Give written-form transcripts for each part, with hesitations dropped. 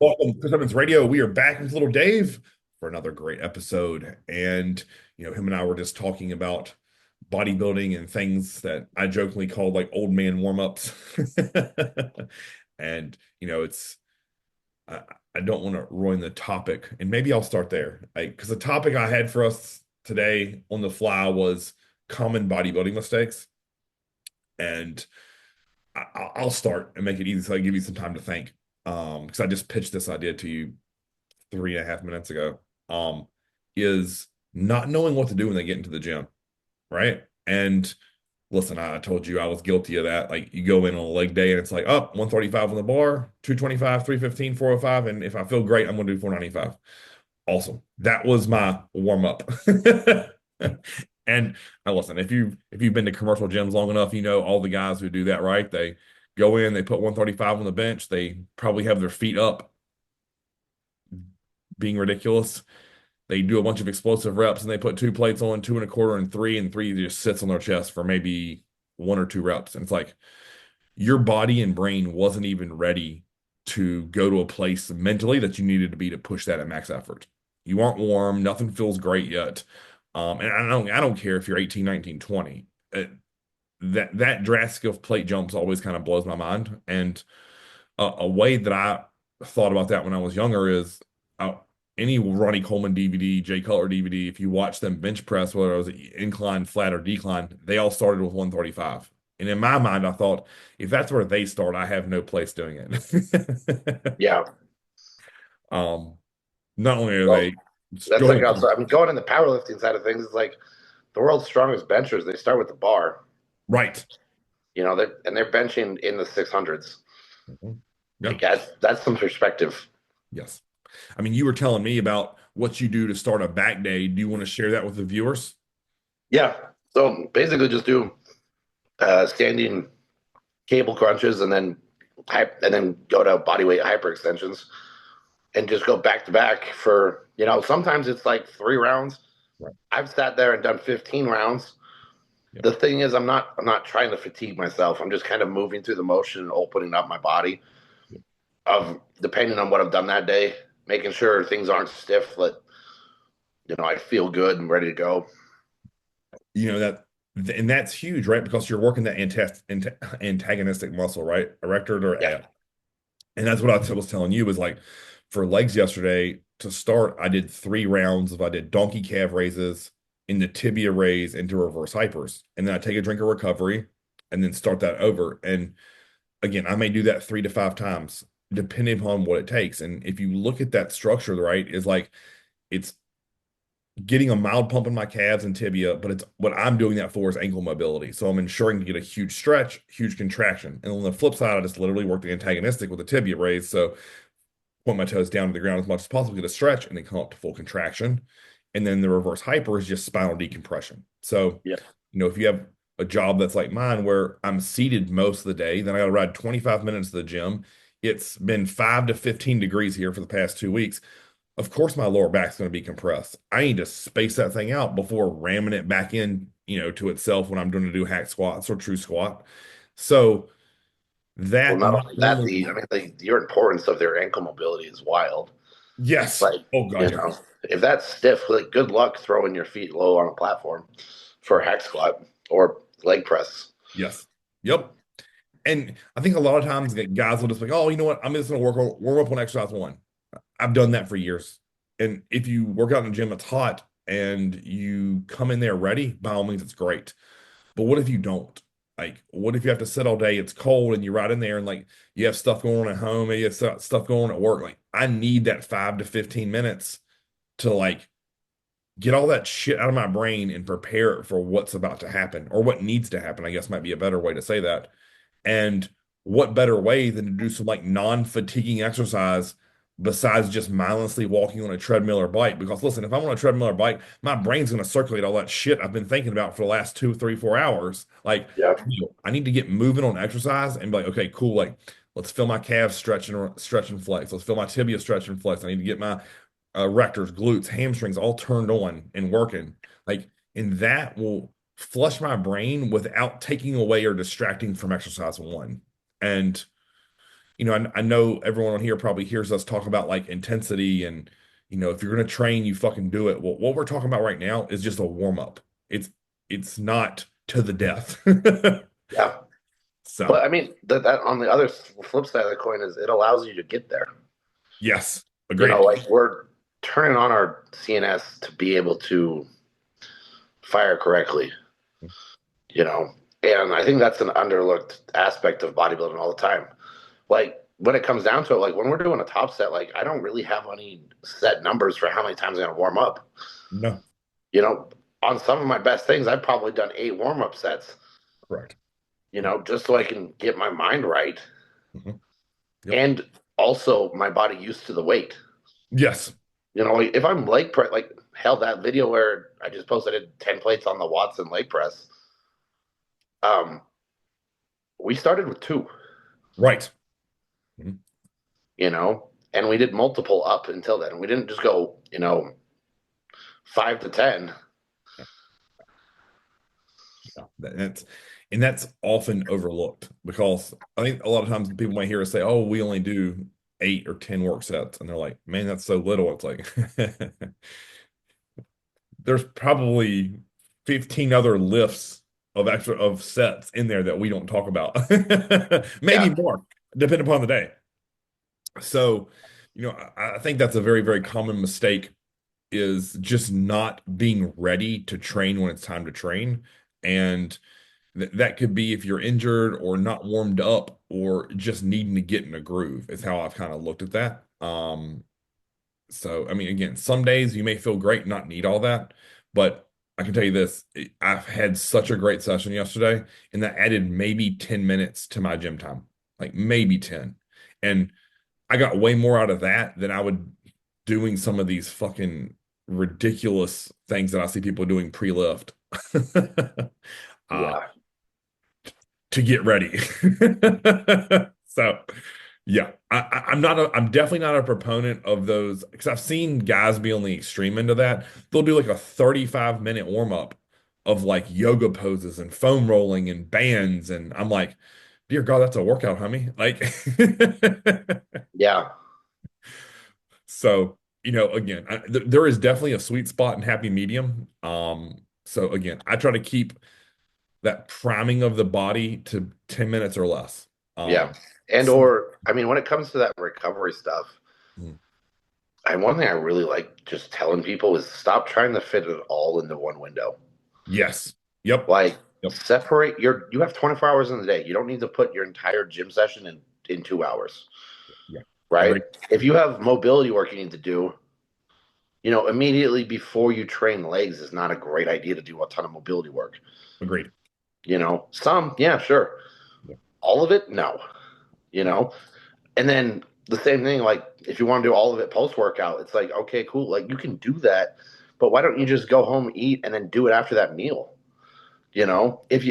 Welcome to Chris Evans Radio. We are back with little Dave for another great episode. And, him and I were just talking about bodybuilding and things that I jokingly called like old man warm-ups. And, I, I don't want to ruin the topic. And maybe I'll start there. Because the topic I had for us today on the fly was common bodybuilding mistakes. And I'll start and make it easy so I give you some time to think. Because I just pitched this idea to you 3.5 minutes ago, is not knowing what to do when they get into the gym, right? And listen, I told you I was guilty of that. Like you go in on a leg day and it's like, oh, 135 on the bar, 225, 315, 405. And if I feel great, I'm going to do 495. Awesome. That was my warm up. And now listen, if you've been to commercial gyms long enough, you know all the guys who do that, right? They go in, they put 135 on the bench, they probably have their feet up, being ridiculous. They do a bunch of explosive reps and they put two plates on, two and a quarter and three just sits on their chest for maybe one or two reps. And it's like your body and brain wasn't even ready to go to a place mentally that you needed to be to push that at max effort. You aren't warm, nothing feels great yet. And I don't care if you're 18, 19, 20. That drastic of plate jumps always kind of blows my mind. And a way that I thought about that when I was younger is uh, any Ronnie Coleman DVD, Jay Cutler DVD, if you watch them bench press, whether it was incline, flat, or decline, they all started with 135. And in my mind, I thought, if that's where they start, I have no place doing it. Yeah. um, Not only are Well, they that's go like ahead. also, I mean, going in the powerlifting side of things, it's like the world's strongest benchers, they start with the bar, Right. and they're benching in the 600s. Mhm. Yeah. Like that's some perspective. Yes. I mean, you were telling me about what you do to start a back day. Do you want to share that with the viewers? Yeah. So basically just do standing cable crunches and then go to body weight hyper extensions and just go back to back for, sometimes it's like 3 rounds. Right. I've sat there and done 15 rounds. Yep. The thing is, I'm not trying to fatigue myself. I'm just kind of moving through the motion and opening up my body Yep. of depending on what I've done that day, making sure things aren't stiff, that I feel good and ready to go. That, and that's huge, right? Because you're working that antagonistic muscle, right? Erector or Yeah. ab. And that's what was telling you was like for legs yesterday to start, I did 3 rounds I did donkey calf raises in the tibia raise into reverse hypers. And then I take a drink of recovery and then start that over. And again, I may do that 3 to 5 times depending upon what it takes. And if you look at that structure, right, is like it's getting a mild pump in my calves and tibia, but it's what I'm doing that for is ankle mobility. So I'm ensuring to get a huge stretch, huge contraction. And on the flip side, I just literally work the antagonistic with the tibia raise. So point my toes down to the ground as much as possible, get a stretch, and then come up to full contraction. And then the reverse hyper is just spinal decompression. So, Yeah. if you have a job that's like mine where I'm seated most of the day, then I got to ride 25 minutes to the gym. It's been 5 to 15 degrees here for the past 2 weeks. Of course, my lower back's going to be compressed. I need to space that thing out before ramming it back in, to itself when I'm going to do hack squats or true squat. So Well, that not not only that, only, your importance of their ankle mobility is wild. yes, Like, oh God, yes, if that's stiff, like, good luck throwing your feet low on a platform for a hack squat or leg press. yes, yep. And I think a lot of times guys will just be like, oh, you know what? I'm just going to warm up on exercise one. I've done that for years. And if you work out in the gym, it's hot and you come in there ready, by all means, it's great. But what if you don't? Like, what if you have to sit all day? It's cold and you're right in there and like you have stuff going on at home and you have stuff going on at work. Like, I need that 5 to 15 minutes to like get all that shit out of my brain and prepare it for what's about to happen or what needs to happen, I guess might be a better way to say that. And what better way than to do some like non-fatiguing exercise besides just mindlessly walking on a treadmill or bike? Because listen, if I'm on a treadmill or bike, my brain's going to circulate all that shit I've been thinking about for the last 2, 3, 4 hours. Like, Yeah. I need to get moving on exercise and be like, okay, cool. Like, let's feel my calves stretch and flex. Let's feel my tibia stretch and flex. I need to get my rectors, glutes, hamstrings all turned on and working. Like, and that will flush my brain without taking away or distracting from exercise one. And I know everyone on here probably hears us talk about like intensity and, if you're going to train, you fucking do it. Well, what we're talking about right now is just a warm up. It's not to the death. Yeah. So, But I mean, that on the other flip side of the coin is it allows you to get there. yes, You know, agreed. like we're turning on our CNS to be able to fire correctly, you know, and I think that's an underlooked aspect of bodybuilding all the time. Like when it comes down to it, like when we're doing a top set, like I don't really have any set numbers for how many times I'm going to warm up. No, You know, on some of my best things, I've probably done 8 warm up sets, correct. just so I can get my mind right Mhm. Yep. and also my body used to the weight. Yes. Like if I'm leg press, like hell, that video where I just posted I did 10 plates on the Watson leg press. Um, we started with 2, Right. Mhm. and we did multiple up until then. We didn't just go, 5 to 10. Yeah. That's often overlooked because I think a lot of times people might hear us say, "Oh, we only do 8 or 10 work sets," and they're like, "Man, that's so little." It's like there's probably 15 other lifts of sets in there that we don't talk about. Maybe Yeah, more, depending upon the day. So, I think that's a very, very common mistake is just not being ready to train when it's time to train. And that could be if you're injured or not warmed up or just needing to get in a groove, is how I've kind of looked at that. So I mean, again, some days you may feel great, not need all that, but I can tell you this, I've had such a great session yesterday, and that added maybe 10 minutes to my gym time, like maybe 10. And I got way more out of that than I would doing some of these fucking ridiculous things that I see people doing pre-lift uh, yeah, to get ready. So, yeah, I'm definitely not a proponent of those because I've seen guys be on the extreme end of that. They'll do like a 35-minute warm up of like yoga poses and foam rolling and bands, and I'm like, dear God, that's a workout, homie. Like, yeah, so, again, there is definitely a sweet spot and happy medium. So again, I try to keep that priming of the body to 10 minutes or less. yeah. And Some- or I mean, when it comes to that recovery stuff, mm, one thing I really like just telling people is stop trying to fit it all into one window. yes. Yep. Like Yep. separate you have 24 hours in the day. You don't need to put your entire gym session in 2 hours, Yeah. right? Agreed. If you have mobility work you need to do, immediately before you train legs is not a great idea to do a ton of mobility work. Agreed. Some, yeah, sure. Yeah. All of it, no. You know, and then the same thing, like if you want to do all of it post workout, it's like, okay, cool. Like you can do that, but why don't you just go home, eat, and then do it after that meal? If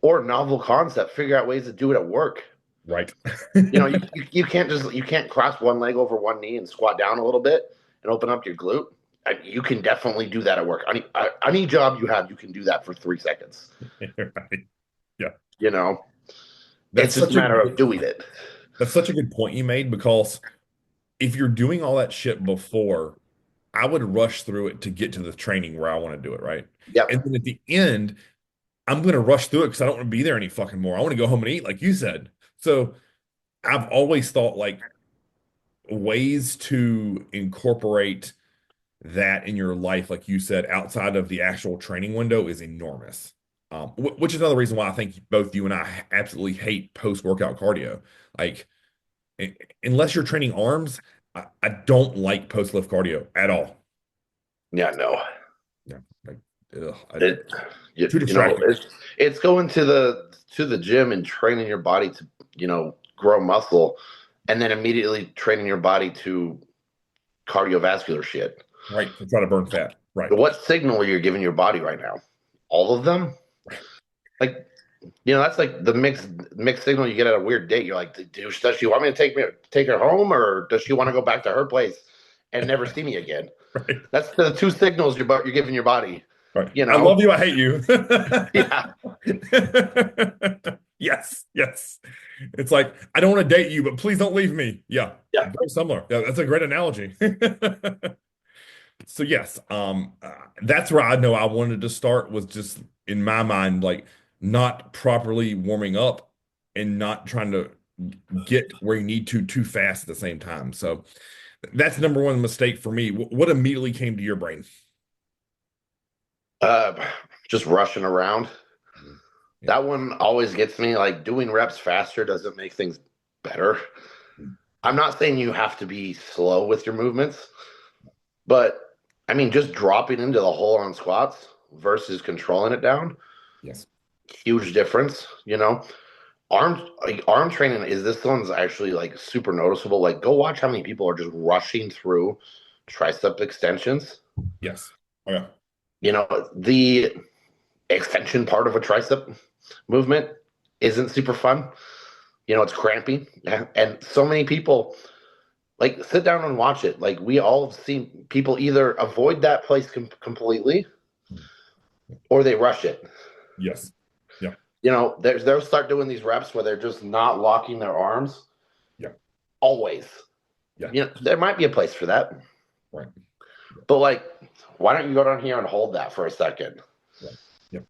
or novel concept, figure out ways to do it at work. Right. You can't you can't cross one leg over one knee and squat down a little bit and open up your glute. You can definitely do that at work. Any job you have, you can do that for 3 seconds. Right. Yeah. You know, That's it's just a such a matter of doing it. that's such a good point you made because if you're doing all that shit before, I would rush through it to get to the training where I want to do it, right? And Yep. then at the end, I'm going to rush through it because I don't want to be there any fucking more. I want to go home and eat, like you said. So I've always thought like ways to incorporate that in your life, like you said, outside of the actual training window is enormous. Which is another reason why I think both you and I absolutely hate post-workout cardio. Like, unless you're training arms, I don't like post-lift cardio at all. Yeah, no. Yeah, like, ugh, It too distracting. it's going to the gym and training your body to, grow muscle and then immediately training your body to cardiovascular shit. Right, to try to burn fat. Right. What signal are you giving your body right now? All of them? Like, that's like the mixed signal you get at a weird date. You're like, does she want me to take her home, or does she want to go back to her place and never see me again? Right. That's the two signals you're giving your body. Right. You I know? love you. I hate you. Yeah. Yes, yes. It's like, I don't want to date you, but please don't leave me. Yeah, Yeah. very similar. Yeah, that's a great analogy. So yes, that's where I know I wanted to start was just in my mind, like not properly warming up and not trying to get where you need to too fast at the same time. So that's number one mistake for me. What immediately came to your brain? Uh, just rushing around. Yeah. That one always gets me. Like doing reps faster doesn't make things better. Yeah. I'm not saying you have to be slow with your movements, but I mean, just dropping into the hole on squats versus controlling it down, Yes. huge difference. Arm training is this one's actually like super noticeable. Like, go watch how many people are just rushing through tricep extensions. Yes. Oh, yeah. The extension part of a tricep movement isn't super fun. It's crampy. And so many people like sit down and watch it. Like we all have seen people either avoid that place completely or they rush it. Yes. Yeah. They'll start doing these reps where they're just not locking their arms Yeah. always. Yeah. There might be a place for that. Right. But like, why don't you go down here and hold that for a second? Right.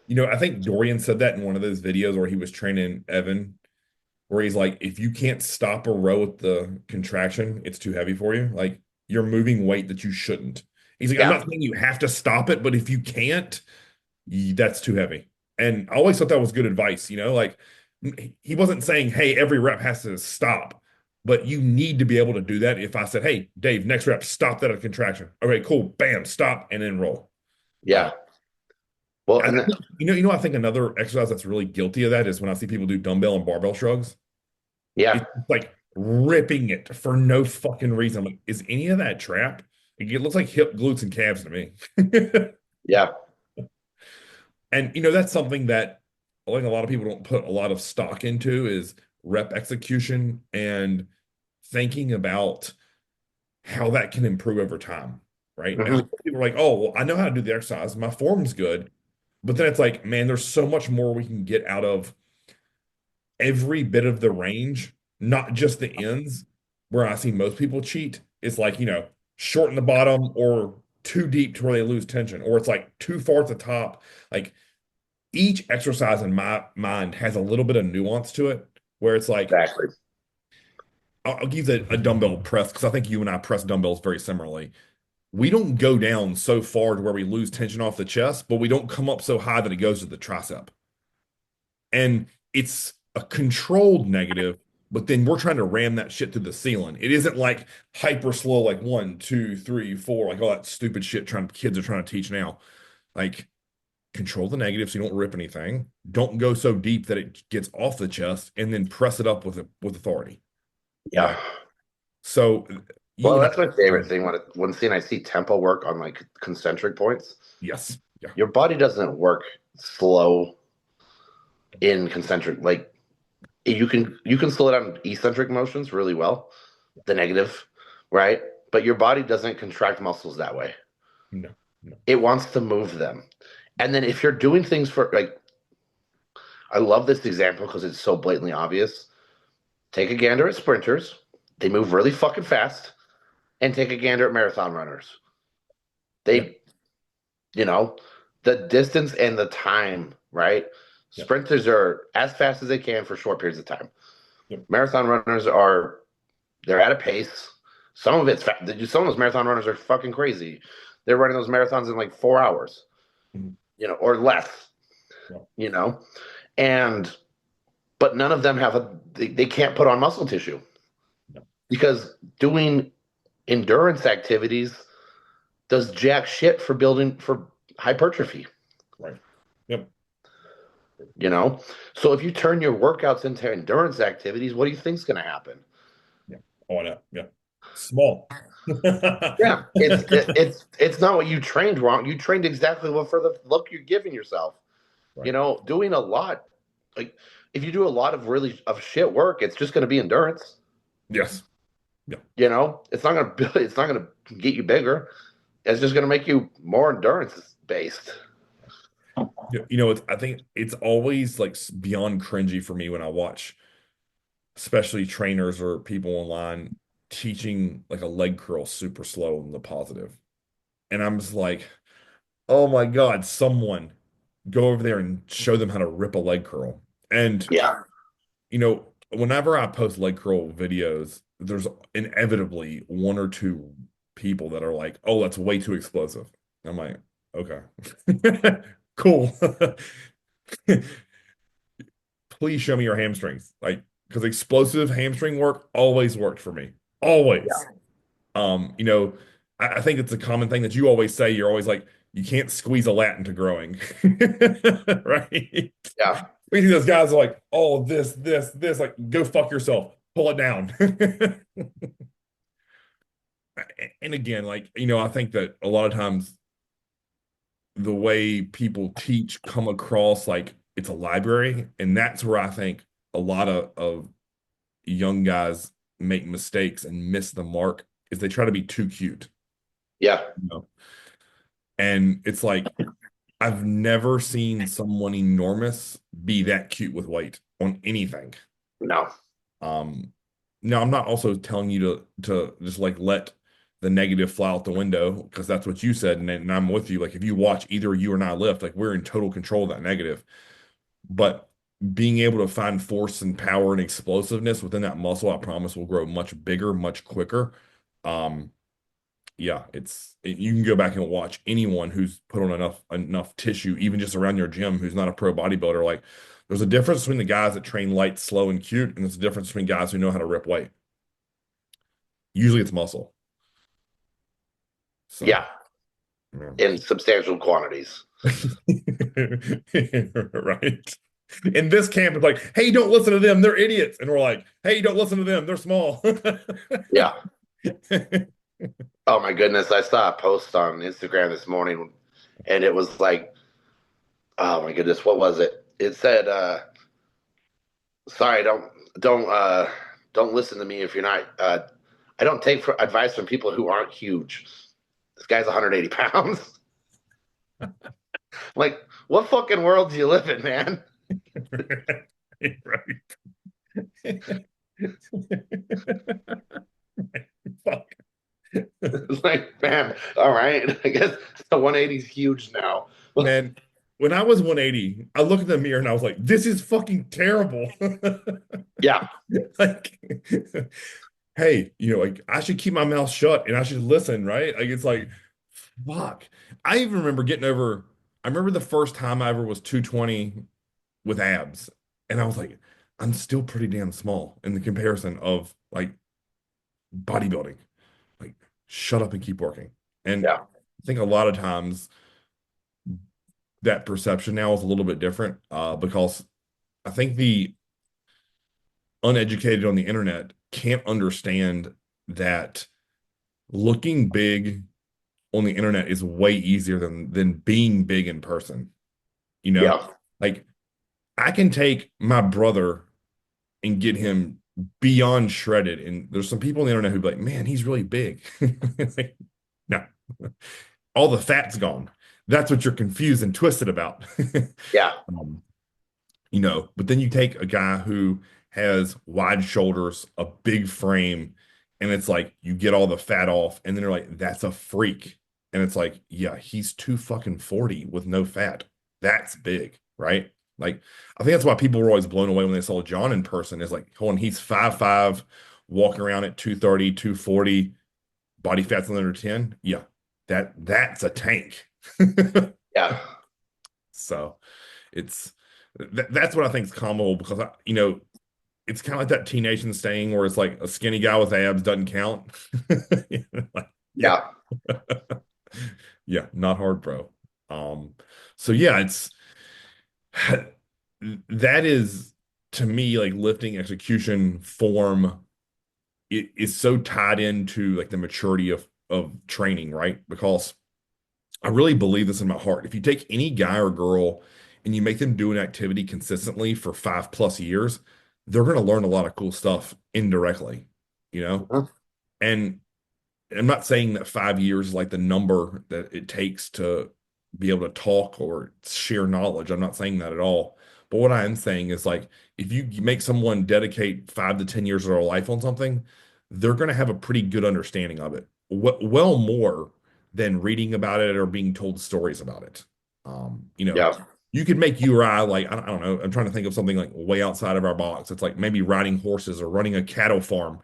Yeah. I think Dorian said that in one of those videos where he was training Evan, where he's like, if you can't stop a row with the contraction, it's too heavy for you. Like you're moving weight that you shouldn't. He's like, I'm Yeah. not saying you have to stop it, but if you can't, that's too heavy. And I always thought that was good advice, like he wasn't saying, hey, every rep has to stop, but you need to be able to do that. If I said, hey, Dave, next rep, stop that at a contraction. Okay, cool. Bam, stop and then roll. Uh, Yeah. Well, I and think, I think another exercise that's really guilty of that is when I see people do dumbbell and barbell shrugs. yeah, It's like ripping it for no fucking reason. I'm like, is any of that trap? It looks like hip, glutes, and calves to me. yeah, And that's something that I think a lot of people don't put a lot of stock into is rep execution and thinking about how that can improve over time, right? And hmm people are like, oh, well, I know how to do the exercise. My form's good. But then it's like, man, there's so much more we can get out of every bit of the range, not just the ends, where I see most people cheat. It's like, shorten the bottom or too deep to where they lose tension, or it's like too far at the top. Like each exercise in my mind has a little bit of nuance to it where it's like, exactly. I'll give a dumbbell press because I think you and I press dumbbells very similarly. We don't go down so far to where we lose tension off the chest, but we don't come up so high that it goes to the tricep. And it's a controlled negative, but then we're trying to ram that shit to the ceiling. It isn't like hyper slow, like 1, 2, 3, 4, like all that stupid shit kids are trying to teach now. Like control the negative so you don't rip anything. Don't go so deep that it gets off the chest, and then press it up with authority. Yeah. So you Well, and that's my favorite thing when I see tempo work on like concentric points. yes, yeah, Your body doesn't work slow in concentric. Like you can slow down eccentric motions really well, the negative, right? But your body doesn't contract muscles that way. no, no, It wants to move them. And then if you're doing things for like, I love this example because it's so blatantly obvious. Take a gander at sprinters. They move really fucking fast. And take a gander at marathon runners. yeah, They, you know, the distance and the time, right? yeah, Sprinters are as fast as they can for short periods of time. yeah, Marathon runners they're at a pace. Some of it's fast. Some of those marathon runners are fucking crazy. They're running those marathons in like 4 hours, mhm, or less, yeah, you know, and but none of them they can't put on muscle tissue yeah, because doing endurance activities does jack shit for building for hypertrophy, right, yep, you know? So if you turn your workouts into endurance activities, what do you think's going to happen? yeah. Oh, I know, yeah. Small. Yeah, it's not what you trained wrong. You trained exactly what for the look you're giving yourself. Right. Doing a lot, like if you do a lot of really of shit work, it's just going to be endurance. Yes. Yeah. It's not going to build. It's not going to get you bigger. It's just going to make you more endurance based. I think it's always like beyond cringy for me when I watch, especially trainers or people online teaching like a leg curl super slow in the positive. And I'm just like, oh my God, someone go over there and show them how to rip a leg curl. And, Yeah. whenever I post leg curl videos, there's inevitably one or two people that are like, oh, that's way too explosive. I'm like, okay, cool. Please show me your hamstrings. Like, because explosive hamstring work always worked for me. Always. Yeah. Um, you know, I think it's a common thing that you always say. You're always like, you can't squeeze a lat into growing. Right? Yeah. We see those guys are like, oh, this, like, go fuck yourself. Pull it down. And again, like, I think that a lot of times the way people teach come across like it's a library, and that's where I think a lot of young guys make mistakes and miss the mark is they try to be too cute. Yeah. You know? And it's like I've never seen someone enormous be that cute with weight on anything. No. Um, now I'm not also telling you to just like let the negative fly out the window because that's what you said, and I'm with you. Like if you watch either you or I lift, like we're in total control of that negative. But being able to find force and power and explosiveness within that muscle, I promise will grow much bigger, much quicker. Um, yeah, you can go back and watch anyone who's put on enough tissue, even just around your gym, who's not a pro bodybuilder. Like, there's a difference between the guys that train light, slow, and cute, and there's a difference between guys who know how to rip weight. Usually, it's muscle. So, Yeah. yeah. In substantial quantities. Right. In this camp, it's like, hey, don't listen to them, they're idiots, and we're like, hey, don't listen to them, they're small. Yeah. Oh my goodness. I saw a post on Instagram this morning and it was like, oh my goodness, what was it? It said, sorry, don't listen to me if you're not I don't take for advice from people who aren't huge. This guy's 180 pounds. Like, what fucking world do you live in, man? Right. Fuck. It's like, man, all right. I guess the 180 is huge now. Man, when I was 180, I looked in the mirror and I was like, this is fucking terrible. Yeah. Like, hey, like I should keep my mouth shut and I should listen, right? Like it's like, fuck. I even remember I remember the first time I ever was 220 with abs, and I was like, I'm still pretty damn small in the comparison of like bodybuilding. Like, shut up and keep working. And Yeah. I think a lot of times that perception now is a little bit different because I think the uneducated on the internet can't understand that looking big on the internet is way easier than being big in person. You know, Yeah. like I can take my brother and get him beyond shredded. And there's some people on the internet who be like, man, he's really big. It's like, no, all the fat's gone. That's what you're confused and twisted about. Yeah. Um, but then you take a guy who has wide shoulders, a big frame, and it's like you get all the fat off, and then they're like, that's a freak. And it's like, yeah, he's 2 fucking 40 with no fat. That's big, right? Like, I think that's why people were always blown away when they saw John in person. Is like, hold on, he's 5'5", walking around at 230, 240, body fat's under 10. Yeah, that's a tank. Yeah. So it's that's what I think is comical because it's kind of like that T Nation saying where it's like a skinny guy with abs doesn't count. Like, yeah, Yeah. yeah, not hard, bro. So yeah, it's that is to me like lifting execution form. It is so tied into like the maturity of training, right? Because I really believe this in my heart. If you take any guy or girl and you make them do an activity consistently for 5+ years, they're going to learn a lot of cool stuff indirectly, you know? Mhm. And I'm not saying that 5 years is like the number that it takes to be able to talk or share knowledge. I'm not saying that at all. But what I am saying is like if you make someone dedicate 5 to 10 years of their life on something, they're going to have a pretty good understanding of it. Well more than reading about it or being told stories about it. You know, Yeah. you could make you or I like I don't know. I'm trying to think of something like way outside of our box. It's like maybe riding horses or running a cattle farm.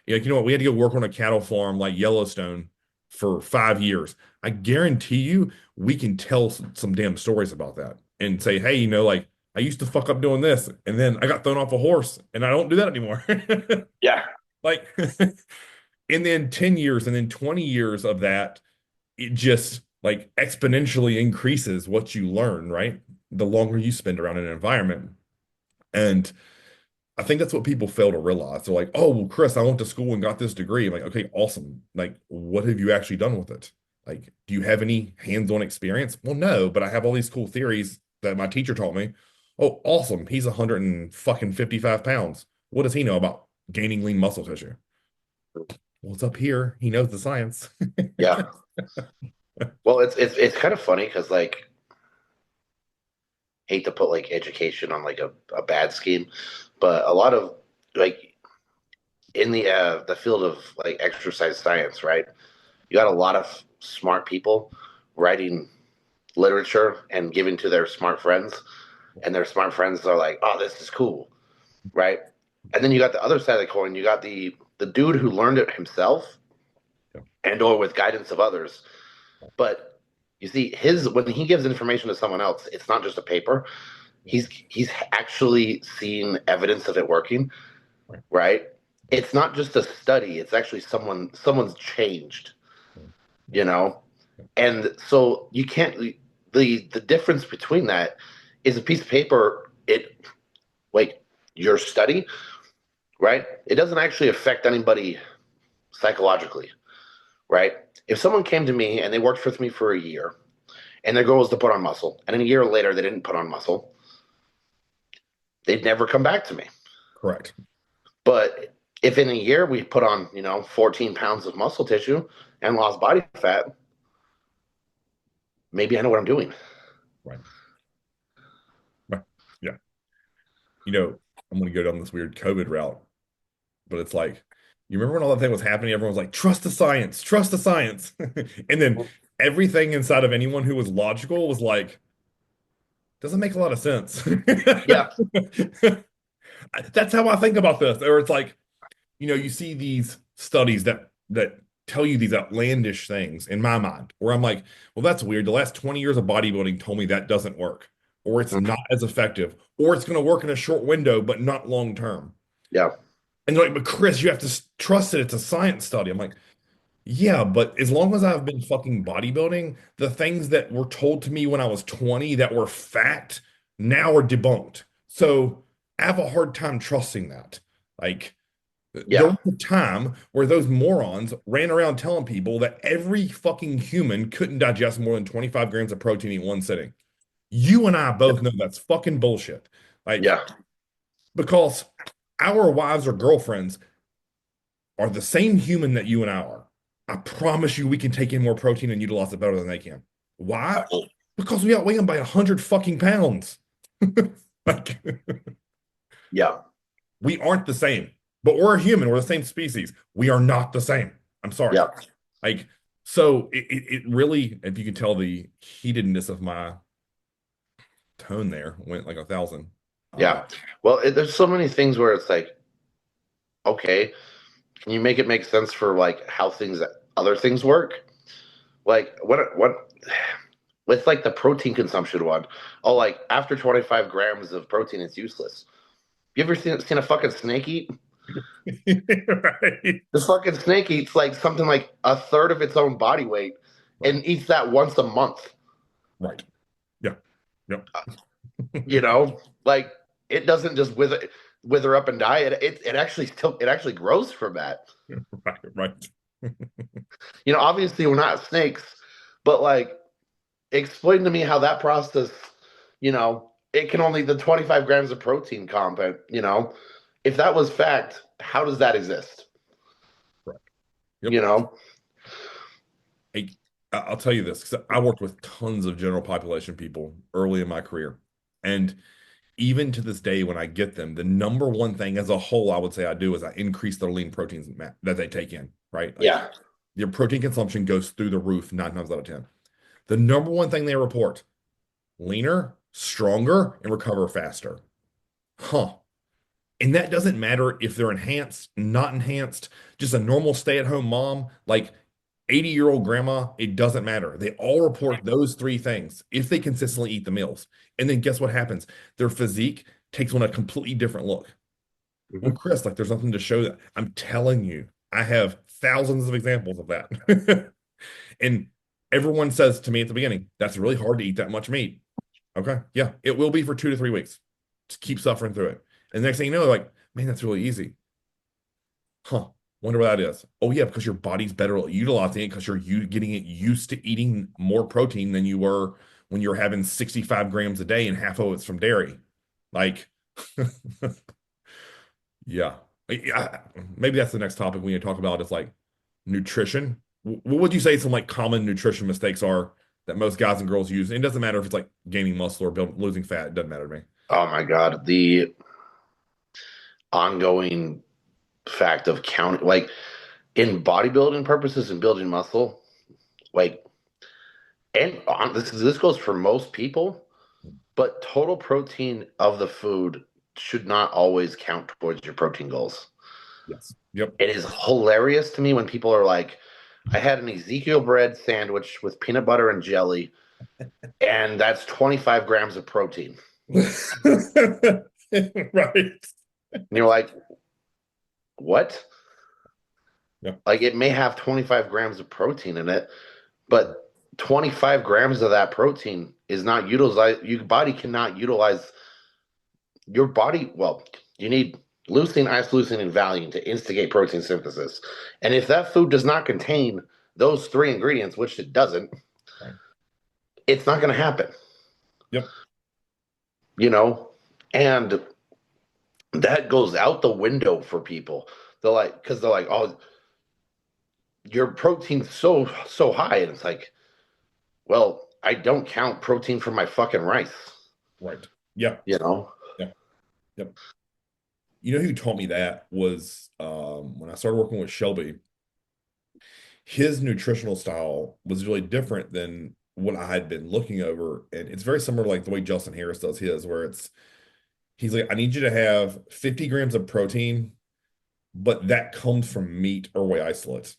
Like, you know what? We had to go work on a cattle farm like Yellowstone for 5 years. I guarantee you we can tell some damn stories about that and say, hey, you know, like I used to fuck up doing this and then I got thrown off a horse and I don't do that anymore. Yeah. Like, and then 10 years and then 20 years of that, it just like exponentially increases what you learn, right? The longer you spend around an environment. And I think that's what people fail to realize. They're like, oh, well, Chris, I went to school and got this degree. I'm like, okay, awesome. Like, what have you actually done with it? Like, do you have any hands-on experience? Well, no, but I have all these cool theories that my teacher taught me. Oh, awesome. He's 155 pounds. What does he know about gaining lean muscle tissue? Well, it's up here. He knows the science. Yeah. Well, it's kind of funny because like hate to put like education on like a bad scheme, but a lot of like in the field of like exercise science, right? You got a lot of smart people writing literature and giving to their smart friends, and their smart friends are like, "Oh, this is cool," right? And then you got the other side of the coin. You got the dude who learned it himself Yeah. and or with guidance of others. But you see, his when he gives information to someone else, it's not just a paper. He's actually seen evidence of it working, Right. right? It's not just a study, it's actually someone's changed, Yeah. you know? And so you can't the difference between that is a piece of paper, it like your study, right? It doesn't actually affect anybody psychologically, right? If someone came to me and they worked with me for a year and their goal was to put on muscle, and then a year later they didn't put on muscle, they'd never come back to me. Correct. But if in a year we put on, 14 pounds of muscle tissue and lost body fat, maybe I know what I'm doing. Right. Right. Yeah. You know, I'm going to go down this weird COVID route, but it's like, you remember when all that thing was happening? Everyone was like, trust the science, trust the science. And then everything inside of anyone who was logical was like, doesn't make a lot of sense. Yeah, That's how I think about this. Or it's like, you know, you see these studies that tell you these outlandish things in my mind, where I'm like, well, that's weird. The last 20 years of bodybuilding told me that doesn't work, or it's not as effective, or it's going to work in a short window, but not long term. yeah, And they're like, but Chris, you have to trust it. It's a science study. I'm like, yeah, but as long as I've been fucking bodybuilding, the things that were told to me when I was 20 that were fact now are debunked. So I have a hard time trusting that. Like, there yeah, was a time where those morons ran around telling people that every fucking human couldn't digest more than 25 grams of protein in one sitting. You and I both know that's fucking bullshit. Like, yeah, because our wives or girlfriends are the same human that you and I are. I promise you we can take in more protein and utilize it better than they can. Why? Because we outweigh them by 100 fucking pounds. Like, yeah, we aren't the same, but we're a human. We're the same species. We are not the same. I'm sorry. yeah, Like, so it really, if you can tell the heatedness of my tone there, went like 1,000. yeah. Well, there's so many things where it's like, okay, can you make it make sense for like how other things work? Like what with like the protein consumption one. Oh, like after 25 grams of protein, it's useless. You ever seen a fucking snake eat? Right. This fucking snake eats like something like a third of its own body weight Right. and eats that once a month. Right. Yeah. Yep. You know, like it doesn't just wither up and die. It actually it actually grows from that. Right. Right. Obviously we're not snakes, but like explain to me how that process, it can only the 25 grams of protein content, if that was fact, how does that exist? Right. You Yep. know? I'll tell you this, because I worked with tons of general population people early in my career. And even to this day, when I get them, the number one thing as a whole I would say I do is I increase their lean proteins that they take in, right? Like Yeah. your protein consumption goes through the roof 9 times out of 10. The number one thing they report, leaner, stronger, and recover faster. Huh. And that doesn't matter if they're enhanced, not enhanced, just a normal stay-at-home mom, like 80-year-old grandma, it doesn't matter. They all report those three things if they consistently eat the meals. And then guess what happens? Their physique takes on a completely different look. Well, Mhm. Chris, like there's nothing to show that. I'm telling you, I have thousands of examples of that. And everyone says to me at the beginning, that's really hard to eat that much meat. Okay. Yeah, it will be for 2 to 3 weeks. Just keep suffering through it. And the next thing you know, they're like, man, that's really easy. Huh. Wonder what that is. Oh, yeah, because your body's better at utilizing it because you're getting it used to eating more protein than you were when you were having 65 grams a day and half of it's from dairy. Like, yeah. Maybe that's the next topic we need to talk about is like nutrition. What would you say some like common nutrition mistakes are that most guys and girls use? It doesn't matter if it's like gaining muscle or losing fat. It doesn't matter to me. Oh my God. The ongoing fact of counting, like in bodybuilding purposes and building muscle, like, and this goes for most people, but total protein of the food should not always count towards your protein goals. Yes. Yep. It is hilarious to me when people are like, I had an Ezekiel bread sandwich with peanut butter and jelly, and that's 25 grams of protein. Right. And you're like, what? Yep. Like, it may have 25 grams of protein in it, but 25 grams of that protein is not utilized. Your body cannot utilize your body. Well, you need leucine, isoleucine, and valine to instigate protein synthesis. And if that food does not contain those three ingredients, which it doesn't, Right. it's not going to happen, Yep. you know? And that goes out the window for people. Because they're like, oh, your protein's so high. And it's like, well, I don't count protein from my fucking rice, Right. Yep. you know? Yep. Yep. You know who taught me that was when I started working with Shelby. His nutritional style was really different than what I had been looking over. And it's very similar to like the way Justin Harris does his, where he's like, I need you to have 50 grams of protein, but that comes from meat or whey isolate.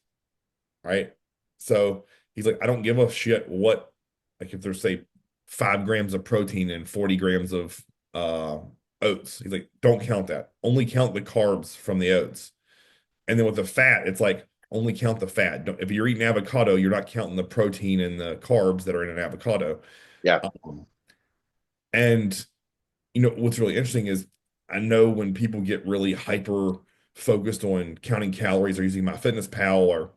Right. So he's like, I don't give a shit what, like if there's say 5 grams of protein and 40 grams of uh oats. He's like, don't count that. Only count the carbs from the oats. And then with the fat, it's like only count the fat. If you're eating avocado, you're not counting the protein and the carbs that are in an avocado. Yeah. Um, and you know what's really interesting is I know when people get really hyper focused on counting calories or using MyFitnessPal or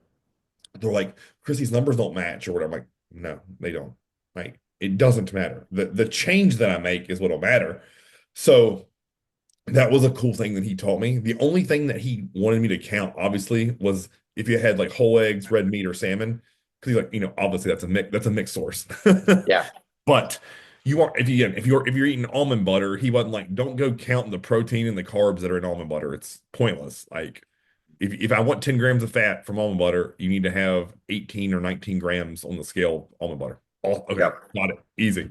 they're like, Chris, these numbers don't match or whatever. I'm like, no, they don't. Like, it doesn't matter. The change that I make is what'll matter. So that was a cool thing that he taught me. The only thing that he wanted me to count, obviously, was if you had like whole eggs, red meat, or salmon. Because he's like, obviously that's a mixed source. Yeah. But you are if you're eating almond butter, he wasn't like, don't go counting the protein and the carbs that are in almond butter. It's pointless. Like if I want 10 grams of fat from almond butter, you need to have 18 or 19 grams on the scale of almond butter. Oh, okay, Yeah. got it. Easy.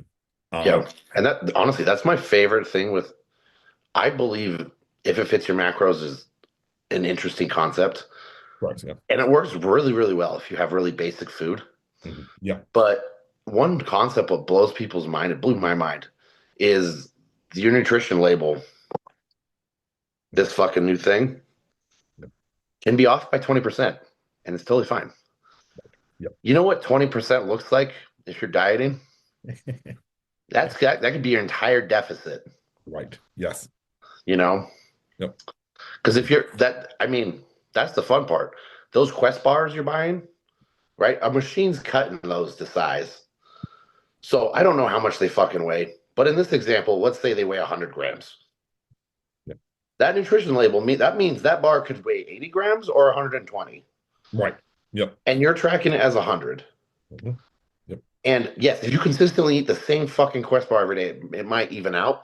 Yeah. And that, honestly, that's my favorite thing with, I believe if it fits your macros is an interesting concept. Correct. Yeah. And it works really, really well if you have really basic food. Yeah. But one concept that blows people's mind, it blew my mind, is your nutrition label, this fucking new thing, can be off by 20%, and it's totally fine. Yep. You know what 20% looks like if you're dieting? That could be your entire deficit, Right. Yes. you know? Yep. Because if you're that, I mean, that's the fun part. Those Quest bars you're buying, right? A machine's cutting those to size. So I don't know how much they fucking weigh, but in this example, let's say they weigh 100 grams. Yep. That nutrition label, that means that bar could weigh 80 grams or 120. Right. Yep. And you're tracking it as 100. Mhm. Yep. And yes, if you consistently eat the same fucking Quest bar every day, it might even out.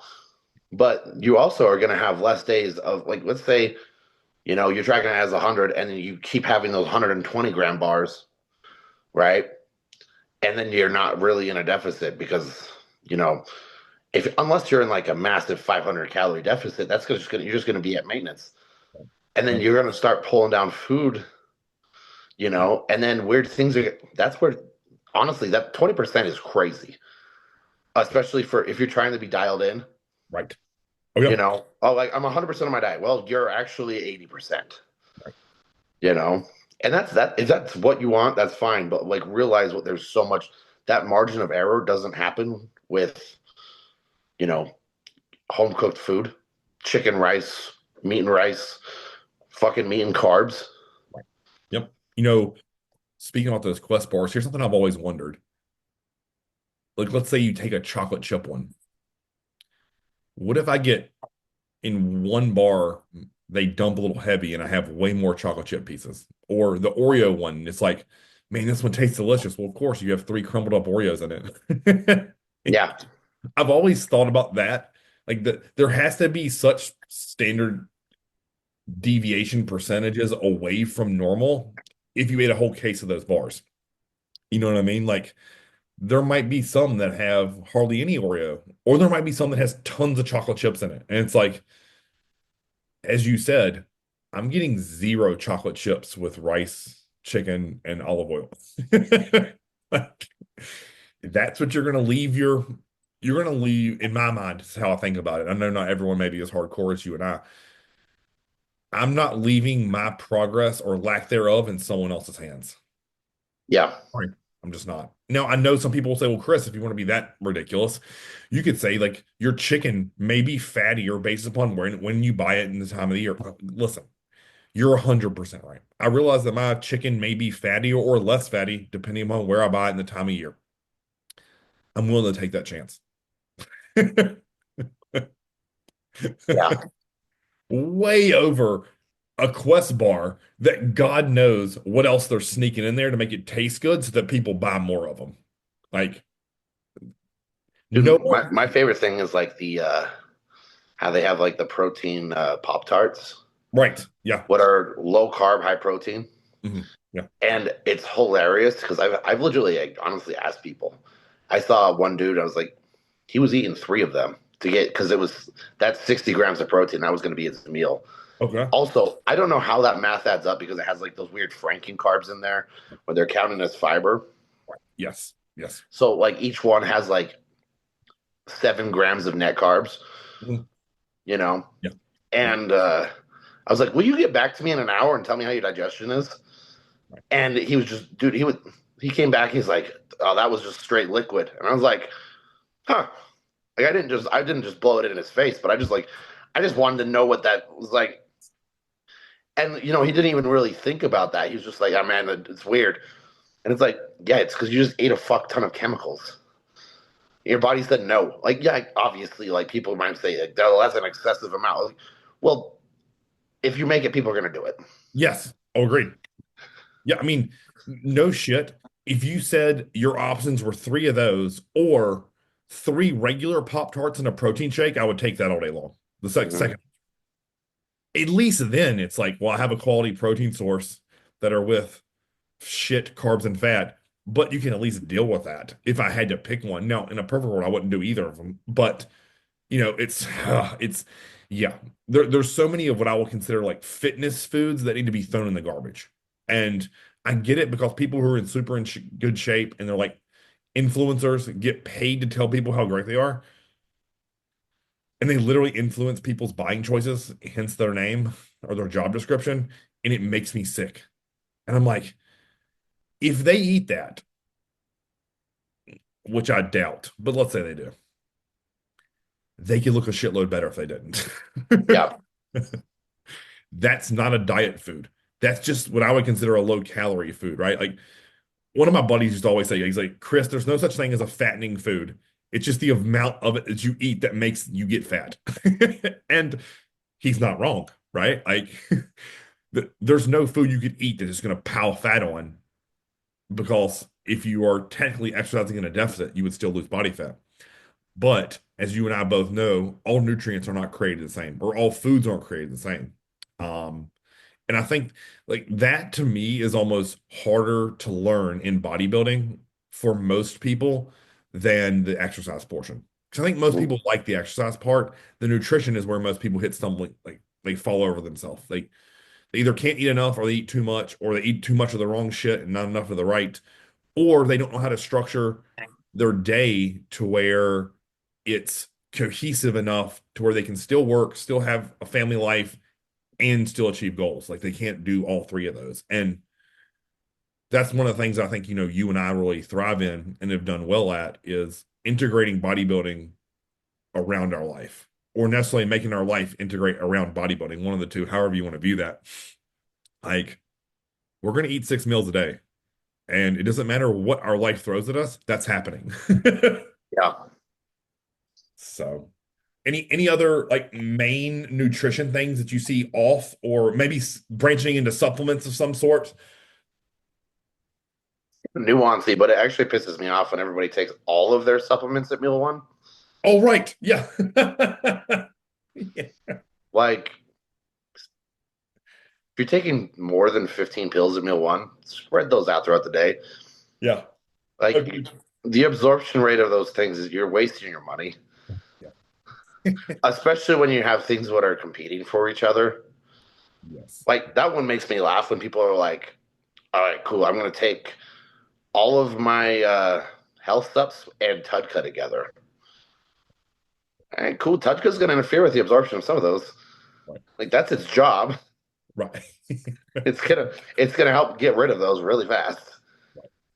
But you also are going to have less days of, like, let's say, you're tracking it as 100 and then you keep having those 120 gram bars, right? And then you're not really in a deficit because, you know, if unless you're in like a massive 500 calorie deficit, that's just gonna you're just gonna be at maintenance, and then Yep. you're gonna start pulling down food, and then weird things are. That's where, honestly, that 20% is crazy, especially for if you're trying to be dialed in. Right. Oh yeah. Oh, like I'm 100% of my diet. Well, you're actually 80%. Right. You know, and that's that. If that's what you want, that's fine. But like, realize what there's so much that margin of error doesn't happen with you know home cooked food, chicken, rice, meat and rice, fucking meat and carbs. Right. Yep. Speaking about those Quest bars, here's something I've always wondered. Like, let's say you take a chocolate chip one. What if I get in one bar, they dump a little heavy and I have way more chocolate chip pieces? Or the Oreo one, it's like, man, this one tastes delicious. Well, of course, you have three crumbled up Oreos in it. Yeah, I've always thought about that. Like there has to be such standard deviation percentages away from normal if you ate a whole case of those bars. You know what I mean? Like there might be some that have hardly any Oreo, or there might be some that has tons of chocolate chips in it. And it's like, as you said, I'm getting zero chocolate chips with rice, chicken, and olive oil. Like, that's what you're gonna leave in my mind, is how I think about it. I know not everyone may be as hardcore as you and I. I'm not leaving my progress or lack thereof in someone else's hands. yeah, Right. I'm just not. Now, I know some people will say, well, Chris, if you want to be that ridiculous, you could say like your chicken may be fattier based upon when you buy it in the time of the year. Listen, you're 100% right. I realize that my chicken may be fattier or less fatty depending upon where I buy it in the time of year. I'm willing to take that chance. yeah. Way over a Quest bar that God knows what else they're sneaking in there to make it taste good so that people buy more of them. Like, no, Dude, my favorite thing is like the how they have like the protein Pop Tarts, right. Yeah. what are low carb, high protein. Mhm. Yeah. And it's hilarious because I've literally, like, honestly asked people. I saw one dude, I was like, he was eating three of them to get, because it was that's 60 grams of protein. That was going to be his meal. Okay. Also, I don't know how that math adds up because it has like those weird Franken carbs in there where they're counting as fiber. Yes. Yes. So like each one has like 7 grams of net carbs, Mhm. you know? Yeah. Yeah. And I was like, will you get back to me in an hour and tell me how your digestion is? Right. And he was just, dude, he came back, he's like, oh, that was just straight liquid. And I was like, huh. Like I didn't just blow it in his face, but I just wanted to know what that was like. And he didn't even really think about that. He was just like, oh man, it's weird. And it's like, yeah, it's because you just ate a fuck ton of chemicals. Your body said no. Like, yeah, obviously, like people might say, like, oh, that's an excessive amount. Like, well, if you make it, people are gonna do it. Yes. Oh, agreed. Yeah. I mean, no shit. If you said your options were three of those or three regular Pop Tarts and a protein shake, I would take that all day long. The Mhm. second, at least then it's like, well, I have a quality protein source that are with shit, carbs, and fat, but you can at least deal with that if I had to pick one. Now, in a perfect world, I wouldn't do either of them, but it's yeah. There's so many of what I will consider like fitness foods that need to be thrown in the garbage. And I get it because people who are in super in sh good shape and they're like influencers get paid to tell people how great they are, and they literally influence people's buying choices, hence their name or their job description, and it makes me sick. And I'm like, if they eat that, which I doubt, but let's say they do, they could look a shitload better if they didn't. Yeah. That's not a diet food. That's just what I would consider a low calorie food, right? Like one of my buddies used to always say, he's like, Chris, there's no such thing as a fattening food. It's just the amount of it that you eat that makes you get fat. And he's not wrong, right? Like there's no food you could eat that is going to pile fat on because if you are technically exercising in a deficit, you would still lose body fat. But as you and I both know, all nutrients are not created the same, or all foods aren't created the same. Um, and I think like that to me is almost harder to learn in bodybuilding for most people than the exercise portion. Because I think most people like the exercise part. The nutrition is where most people hit stumbling, like they fall over themselves. They either can't eat enough, or they eat too much, or they eat too much of the wrong shit and not enough of the right, or they don't know how to structure their day to where it's cohesive enough to where they can still work, still have a family life, and still achieve goals. Like they can't do all three of those. And that's one of the things I think, you and I really thrive in and have done well at is integrating bodybuilding around our life, or necessarily making our life integrate around bodybuilding. One of the two, however you want to view that. Like, we're going to eat 6 meals a day, and it doesn't matter what our life throws at us, that's happening. Yeah. So, any other like main nutrition things that you see off, or maybe branching into supplements of some sort? Nuancy, but it actually pisses me off when everybody takes all of their supplements at meal one. Oh, right. Yeah. Yeah. Like, if you're taking more than 15 pills at meal one, spread those out throughout the day. Yeah. Like, Agreed. the absorption rate of those things is you're wasting your money, Yeah. especially when you have things that are competing for each other. Yes. Like, that one makes me laugh when people are like, all right, cool, I'm going to take all of my health stuffs and Tudka together. All right, cool. Tudka's going to interfere with the absorption of some of those. Right. Like, that's its job. Right. It's gonna help get rid of those really fast.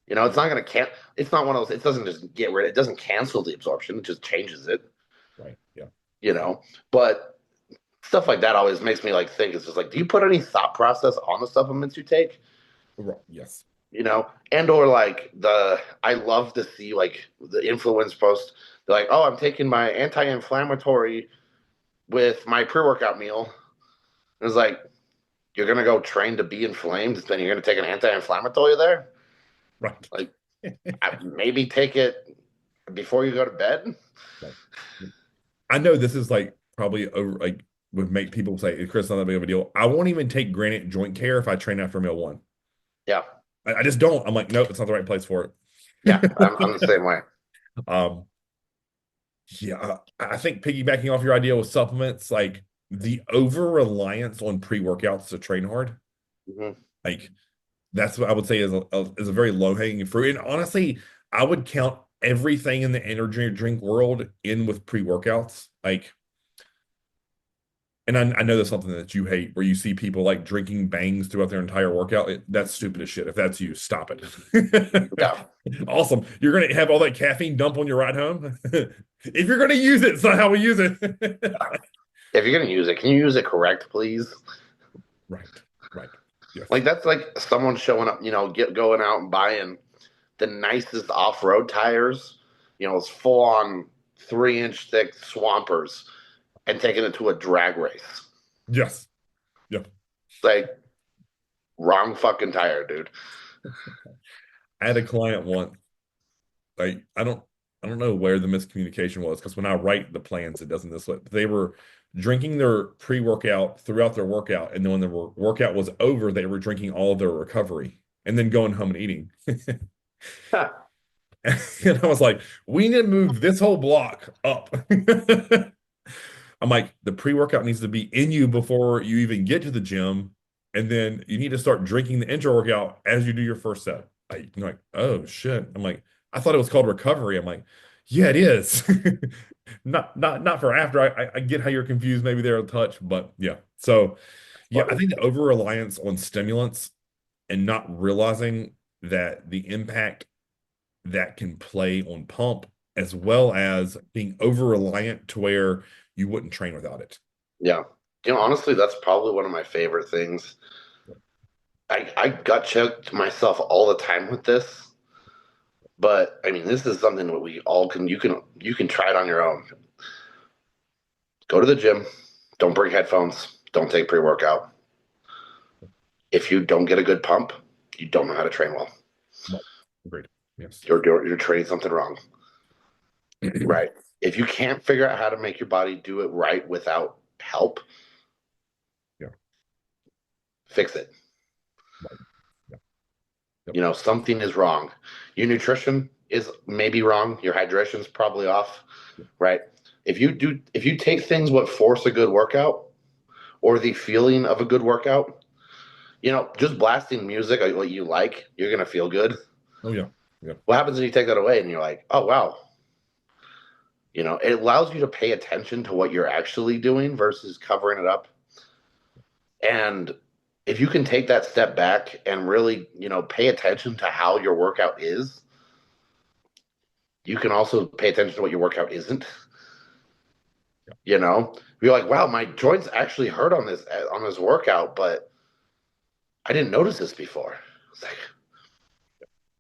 It's not gonna can. It's not one of those. It doesn't just get rid. It doesn't cancel the absorption. It just changes it. Right. Yeah. You know. But stuff like that always makes me like think. It's just like, do you put any thought process on the supplements you take? Right. Yes. And or like I love to see like the influence post. They're like, oh, I'm taking my anti-inflammatory with my pre-workout meal. And it's like, you're gonna go train to be inflamed, then you're gonna take an anti-inflammatory there. Right. Like, maybe take it before you go to bed. Right. I know this is like probably over, like would make people say, Chris, not that big of a deal. I won't even take Granite joint care if I train after meal one. Yeah, I just don't. I'm like, nope, it's not the right place for yeah, I'm it. the same way. Um, yeah, I think piggybacking off your idea with supplements, like the over reliance on pre-workouts to train hard, Hmm. like that's what I would say is a very low-hanging fruit. And honestly, I would count everything in the energy drink world in with pre-workouts. Like, and I know that's something that you hate, where you see people like drinking bangs throughout their entire workout. That's stupid as shit. If that's you, stop it. Yeah, Awesome. You're gonna have all that caffeine dump on your ride home. If you're gonna use it, it's not how we use it. if you're gonna use it, can you use it correct, please? Right. Right. Yes. Like, that's like someone showing up, going out and buying the nicest off-road tires, it's full on 3-inch thick swampers, and taking it to a drag race. Yes. Yep. It's like, wrong fucking tire, dude. I had a client once. Like I don't know where the miscommunication was, because when I write the plans, it doesn't this way. They were drinking their pre-workout throughout their workout, and then when the workout was over, they were drinking all of their recovery and then going home and eating. And I was like, we need to move this whole block up. I'm like, the pre-workout needs to be in you before you even get to the gym. And then you need to start drinking the intra workout as you do your first set. Like, oh shit. I'm like, I thought it was called recovery. I'm like, yeah, it is. Not for after. I get how you're confused maybe there a touch, but yeah. So yeah, I think the over reliance on stimulants and not realizing that the impact that can play on pump, as well as being over reliant to where you wouldn't train without it. Yeah. Honestly, that's probably one of my favorite things. I gut checked myself all the time with this, but I mean, this is something that we all can. You can try it on your own. Go to the gym. Don't bring headphones. Don't take pre-workout. If you don't get a good pump, you don't know how to train well. Well, agreed. Yes. you're training something wrong, right? If you can't figure out how to make your body do it right without help, Yeah. fix it. Right. Yeah. Yep. You know, something is wrong. Your nutrition is maybe wrong. Your hydration's probably off, right? If you take things what force a good workout or the feeling of a good workout, you know, just blasting music what you like, you're gonna feel good. Oh yeah. Yeah. What happens when you take that away and you're like, oh wow, you know, it allows you to pay attention to what you're actually doing versus covering it up. And if you can take that step back and really, you know, pay attention to how your workout is, you can also pay attention to what your workout isn't. You know, you're like, wow, my joints actually hurt on this workout, but I didn't notice this before. It's like,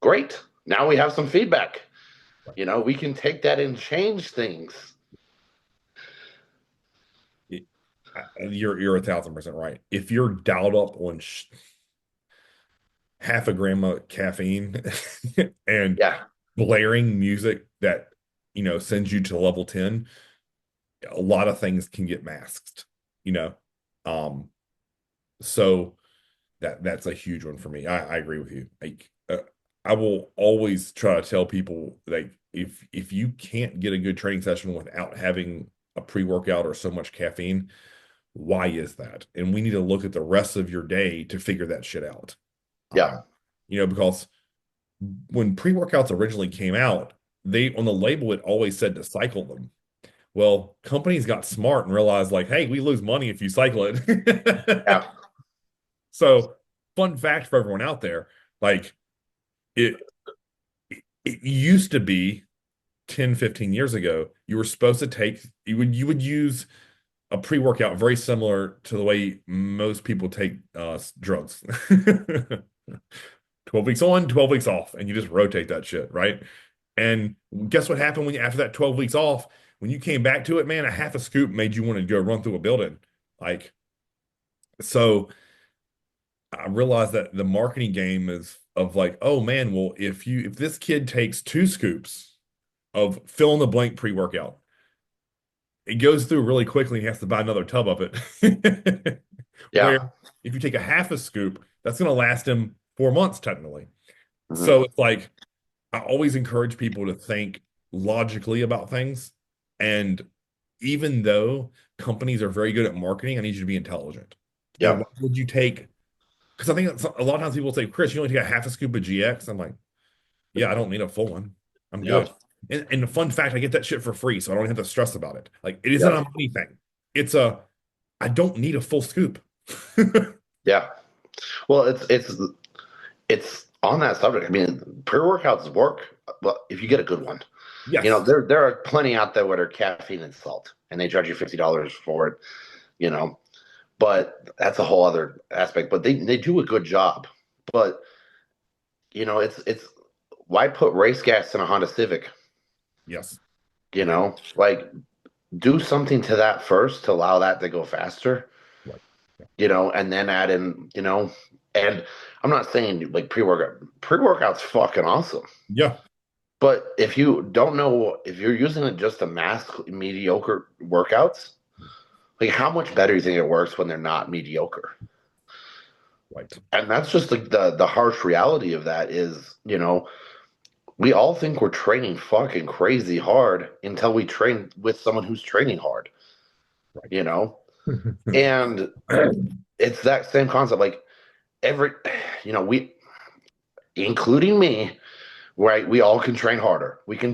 great. Now we have some feedback. Right. You know, we can take that and change things. You're 1,000% right. If you're dialed up on half a gram of caffeine and Yeah. blaring music that sends you to level 10, a lot of things can get masked, you know. Um, so that's a huge one for me. I agree with you. Like I will always try to tell people, like, if you can't get a good training session without having a pre-workout or so much caffeine, why is that? And we need to look at the rest of your day to figure that shit out. Yeah. Um, because when pre-workouts originally came out, they on the label it always said to cycle them. Well, companies got smart and realized, like, hey, we lose money if you cycle it. Yeah. So, fun fact for everyone out there, like it it used to be 10, 15 years ago, you were supposed to take you would use a pre-workout very similar to the way most people take drugs. 12 weeks on, 12 weeks off, and you just rotate that shit, right? And guess what happened when you after that 12 weeks off, when you came back to it, man, a half a scoop made you want to go run through a building. Like, so I realized that the marketing game is of like, oh man, well, if this kid takes 2 scoops of fill in the blank pre-workout, it goes through really quickly and he has to buy another tub of it. Where Yeah. if you take a half a scoop, that's going to last him 4 months technically. Hmm. So it's like I always encourage people to think logically about things. And even though companies are very good at marketing, I need you to be intelligent. Yeah. Why would you take? Because I think a lot of times people say, Chris, you only take a half a scoop of GX. I'm like, yeah, I don't need a full one. I'm Yeah. good. And the fun fact, I get that shit for free, so I don't have to stress about it. Like it isn't Yeah. a money thing. It's I don't need a full scoop. Yeah. Well, it's on that subject. I mean, pre-workouts work, but if you get a good one, you know, Yes. there are plenty out there where are caffeine and salt, and they charge you $50 for it. You know, but that's a whole other aspect. But they do a good job. But you know, it's why put race gas in a Honda Civic? Yes. You know, like do something to that first to allow that to go faster. Right. Yeah. You know, and then add in, you know, and I'm not saying like pre-workout's fucking awesome. Yeah. But if you don't know, if you're using it just to mask mediocre workouts, like how much better do you think it works when they're not mediocre? Right. And that's just like the harsh reality of that is, you know, we all think we're training fucking crazy hard until we train with someone who's training hard, you know? Right. And it's that same concept. Like every, you know, we, including me, right? We all can train harder. We can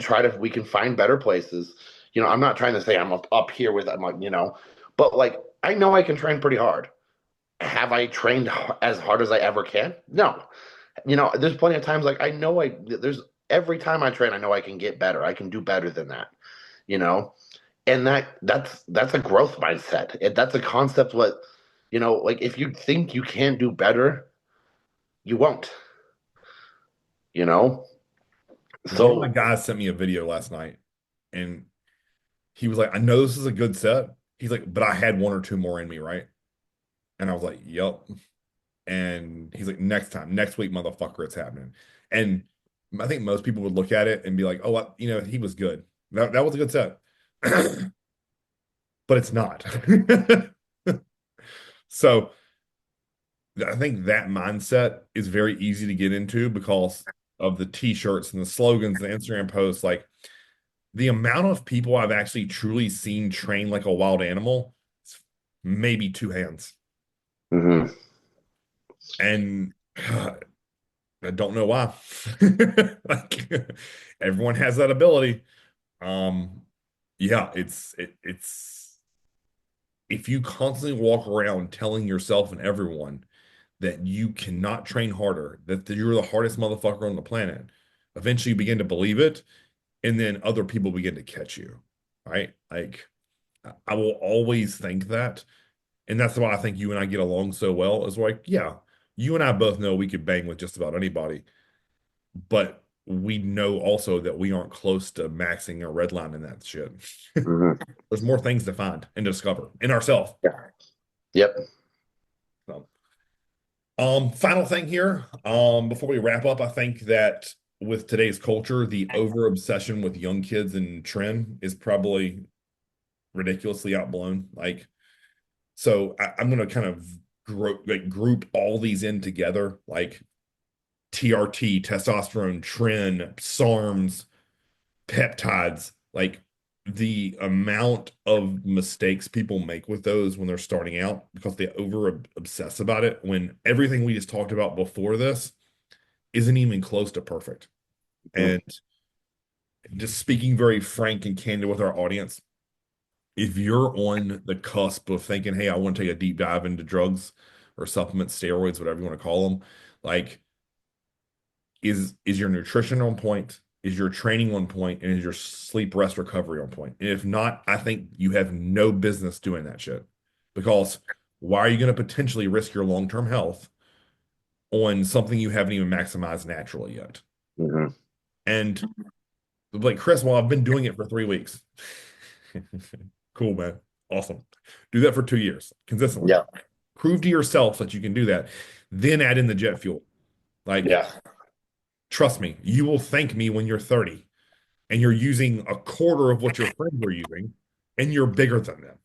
find better places. You know, I'm not trying to say I'm up here with, I'm like, you know, but like, I know I can train pretty hard. Have I trained as hard as I ever can? No. You know, there's plenty of times like I know there's every time I train, I know I can get better. I can do better than that, you know? And that's a growth mindset. That's a concept what, you know, like if you think you can do better, you won't, you know? One of my So guys sent me a video last night and he was like, I know this is a good set. He's like, but I had 1 or 2 more in me, right? And I was like, yep. And he's like, next time, next week, motherfucker, it's happening. And I think most people would look at it and be like, oh, he was good. That was a good set. But it's not. So I think that mindset is very easy to get into because of the t-shirts and the slogans, the Instagram posts. Like the amount of people I've actually truly seen train like a wild animal, is maybe two hands. Hmm. And I don't know why. Like everyone has that ability. Um, yeah, it's if you constantly walk around telling yourself and everyone that you cannot train harder, that you're the hardest motherfucker on the planet, eventually you begin to believe it, and then other people begin to catch you, right? Like I will always think that, and that's why I think you and I get along so well. Is like, yeah, you and I both know we could bang with just about anybody, but we know also that we aren't close to maxing or redlining that shit. Hmm. There's more things to find and discover in ourselves. Yeah. Yep. So, final thing here, before we wrap up, I think that with today's culture, the over obsession with young kids and trend is probably ridiculously outblown. Like, so I'm gonna kind of group all these in together, like TRT, testosterone, tren, SARMs, peptides, like the amount of mistakes people make with those when they're starting out because they over obsess about it when everything we just talked about before this isn't even close to perfect. Mhm. And just speaking very frank and candid with our audience, if you're on the cusp of thinking, hey, I want to take a deep dive into drugs or supplements, steroids, whatever you want to call them, like is your nutrition on point? Is your training on point? And is your sleep rest recovery on point? And if not, I think you have no business doing that shit. Because why are you going to potentially risk your long-term health on something you haven't even maximized naturally yet? Mhm. And like Chris, well, I've been doing it for 3 weeks. Cool, man. Awesome. Do that for 2 years consistently. Yeah. Prove to yourself that you can do that. Then add in the jet fuel. Like, Yeah. trust me, you will thank me when you're 30 and you're using a quarter of what your friends are using and you're bigger than them.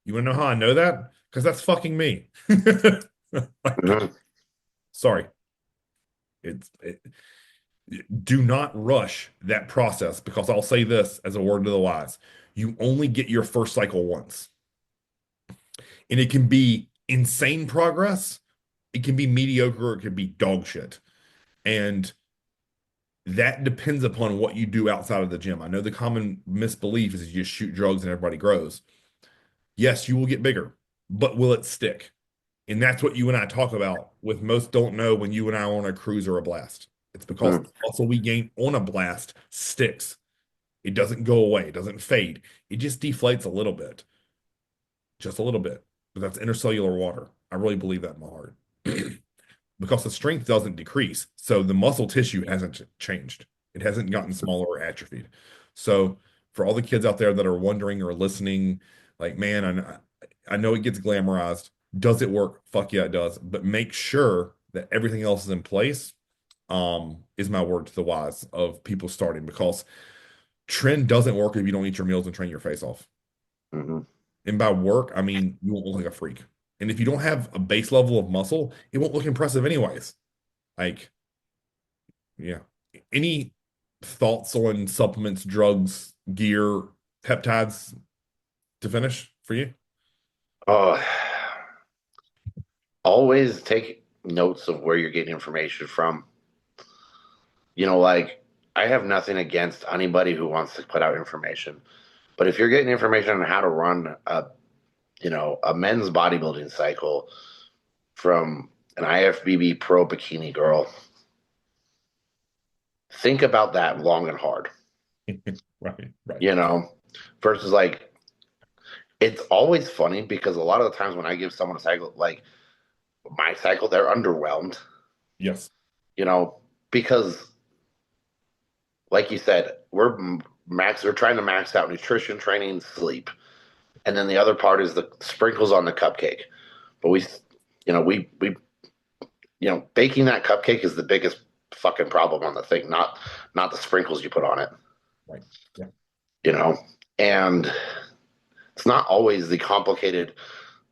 You want to know how I know that? Because that's fucking me. Like, Mhm. sorry. It's it, do not rush that process because I'll say this as a word to the wise. You only get your first cycle once. And it can be insane progress, it can be mediocre, it can be dog shit. And that depends upon what you do outside of the gym. I know the common misbelief is you just shoot drugs and everybody grows. Yes, you will get bigger, but will it stick? And that's what you and I talk about with most don't know when you and I are on a cruise or a blast. It's because Mhm. the muscle we gain on a blast sticks. It doesn't go away, it doesn't fade. It just deflates a little bit, just a little bit. But that's intercellular water. I really believe that in my heart. Because the strength doesn't decrease. So the muscle tissue hasn't changed. It hasn't gotten smaller or atrophied. So for all the kids out there that are wondering or listening, like, man, I know it gets glamorized. Does it work? Fuck yeah, it does. But make sure that everything else is in place, is my word to the wise of people starting because trend doesn't work if you don't eat your meals and train your face off. Mhm. And by work, I mean you won't look like a freak. And if you don't have a base level of muscle, it won't look impressive anyways. Like, yeah. Any thoughts on supplements, drugs, gear, peptides to finish for you? Oh, always take notes of where you're getting information from. Like I have nothing against anybody who wants to put out information, but if you're getting information on how to run a men's bodybuilding cycle from an IFBB pro bikini girl, think about that long and hard. Right, right. You know, versus like it's always funny because a lot of the times when I give someone a cycle, like my cycle, they're underwhelmed. Yes. You know, because like you said, we're trying to max out nutrition, training, sleep, and then the other part is the sprinkles on the cupcake. But we baking that cupcake is the biggest. fucking problem on the thing, not the sprinkles you put on it, Right. Yeah. you know. And it's not always the complicated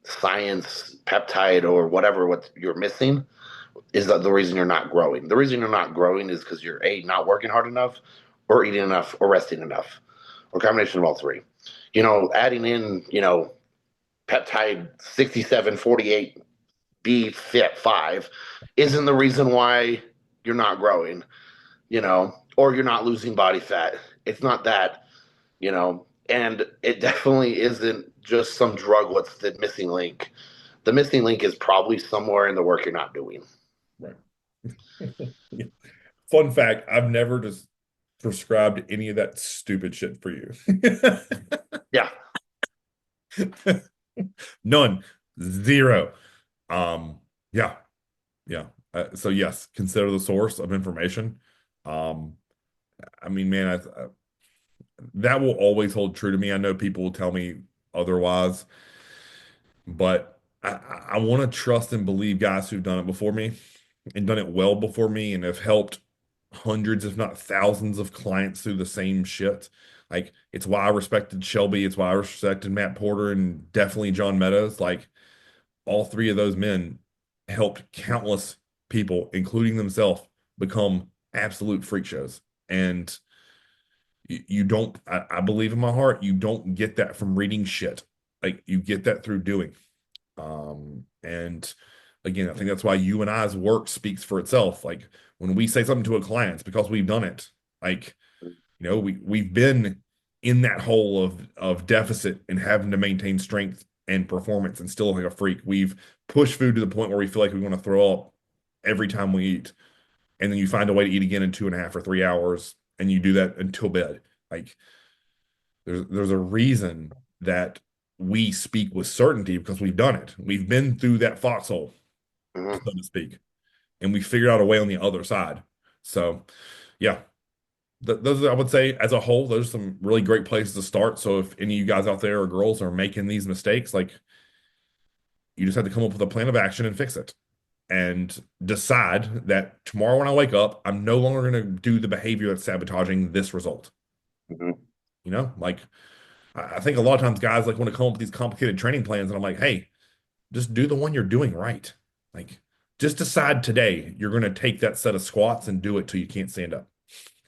science peptide or whatever what you're missing is that the reason you're not growing. The reason you're not growing is because you're A, not working hard enough, or eating enough, or resting enough, or combination of all three. Adding in, peptide 6748 B fit 5 isn't the reason why you're not growing, or you're not losing body fat. It's not that, and it definitely isn't just some drug. What's the missing link? The missing link is probably somewhere in the work you're not doing. Right. Yeah. Fun fact, I've never just prescribed any of that stupid shit for you. Yeah. None. Zero. Um, yeah. Yeah. So yes, consider the source of information. Um, I mean, man, that will always hold true to me. I know people will tell me otherwise, but I want to trust and believe guys who've done it before me and done it well before me and have helped hundreds, if not thousands, of clients through the same shit. Like, it's why I respected Shelby. It's why I respected Matt Porter and definitely John Meadows. Like, all three of those men helped countless people, including themselves, become absolute freak shows. And you don't, I believe in my heart, you don't get that from reading shit. Like, you get that through doing. And again, I think that's why you and I's work speaks for itself. Like, when we say something to a client, it's because we've done it. Like, we've been in that hole of deficit and having to maintain strength and performance and still like a freak. We've pushed food to the point where we feel like we want to throw up every time we eat. And then you find a way to eat again in 2.5 or 3 hours, and you do that until bed. Like, there's a reason that we speak with certainty because we've done it. We've been through that foxhole, Mhm. so to speak, and we figured out a way on the other side. So, yeah, those I would say as a whole, those are some really great places to start. So if any of you guys out there or girls are making these mistakes, like, you just have to come up with a plan of action and fix it. And decide that tomorrow when I wake up, I'm no longer going to do the behavior that's sabotaging this result. Mhm. Like, I think a lot of times guys like want to come up with these complicated training plans, and I'm like, hey, just do the one you're doing right. Like, just decide today you're going to take that set of squats and do it till you can't stand up